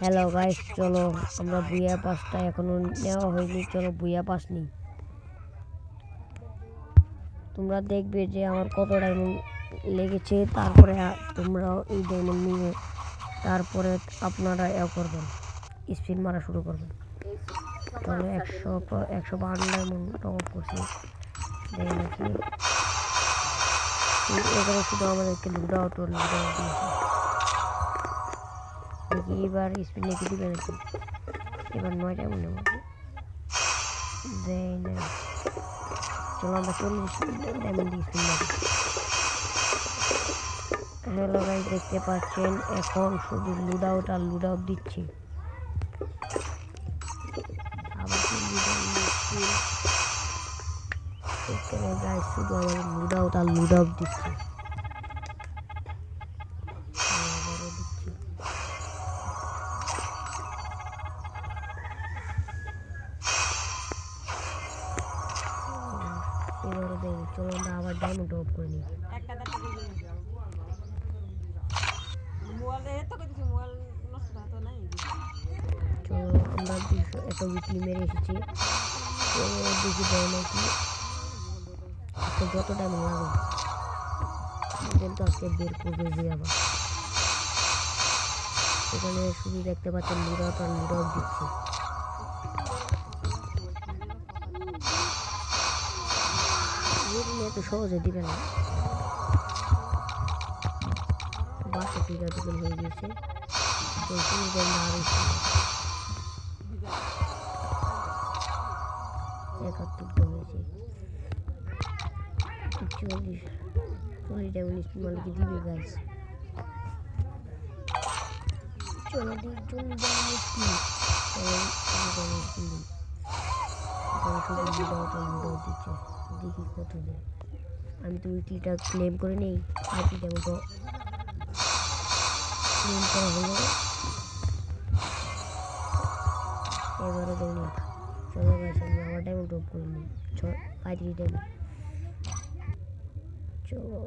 Hello guys, চলো আমরা বুয়া পাসটা এখনো নেওয়া হয়নি, চলো বুয়া পাস নিই। তোমরা দেখবে যে আমার কত ডায়মন্ড লেগেছে, তারপরে তোমরাও এই ডায়মন্ড নিয়ে তারপরে আপনারা করবেন, স্পিন মারা শুরু করবেন। চলো 152 ডায়মন্ড টপ আপ করছি, দেখে নাকি এখানে শুধু আমাদেরকে লুডাও দিয়েছে দেখি এবার স্পিন লেগে দিবে নাকি। এবার 9 ডায়মন্ড নেব, দেয় না। চলো আমরা 40 ডায়মন্ড দিয়ে স্পিন মারি। হ্যালো গাইস, দেখতে পাচ্ছেন এখন শুধু লুডাউট আর লুডাউট দিচ্ছি। আবার এখানে গাইস শুধু আমাদের লুডাউট আর লুডাউট দিচ্ছি। এবারে দেখি, চলো আমরা আবার ডায়মন্ড টপ করে নিই। চলো আমরা একটা উইকলি মেরে এসেছি, তো দেখি দেয় নাকি। যত ডায়মন্ড লাগে কিন্তু আজকে বের করবে যে আবার এখানে শুধু দেখতে পাচ্ছেন লুডাউট আর লুডাউট দিচ্ছে। এত সহজে দিবে না, 62 টিকেট হয়ে গেছে। তো আরো 71টা হয়েছে, 40 ডায়মন্ড স্পিন দিবে গাইস। চলো দিই 40 ডায়মন্ড স্পিন, দিচ্ছে, দেখি কত দেয়। আমি তো উইকলিটা ক্লেম করে নেই, আইটি ডায়মন্ড ক্লেম করা হলো। এবারে দেয়নি। চলো গাইস আমি আমার ডায়মন্ড টপ করে নিই, 35 ডায়মন্ড। চলো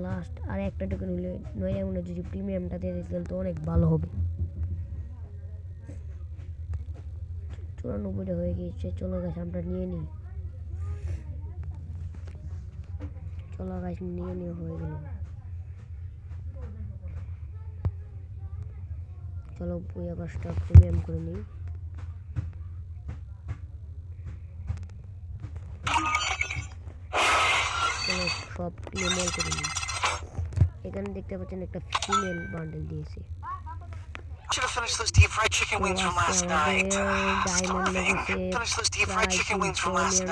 লাস্ট আর একটা টোকেন হলে 9 ডায়মন্ডের যদি প্রিমিয়ামটা দিয়ে দিতেন তো অনেক ভালো হবে। 94টা হয়ে গিয়েছে, চলো গাইস আমরা নিয়ে নিই। চলো গাইস নিয়ে হয়ে গেল। চলো বুয়া পাসটা প্রিমিয়াম করে নিই। চলো সব প্রিমিয়াম করে নিই। এখানে দেখতে পাচ্ছেন একটা ফিমেল বান্ডেল দিয়েছে। Should have finished those deep fried chicken wings from last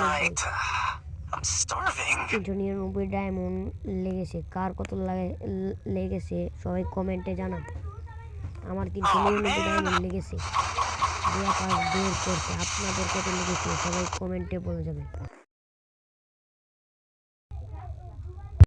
night. I'm starving. 399 diamond লেগেছে, কার কত লেগেছে সবাই কমেন্টে জানান। আমার 399 ডায়মন্ড লেগেছে, বুয়া পাস বের করতে আপনাদের কত লেগেছে সবাই কমেন্টে বলে যাবেন।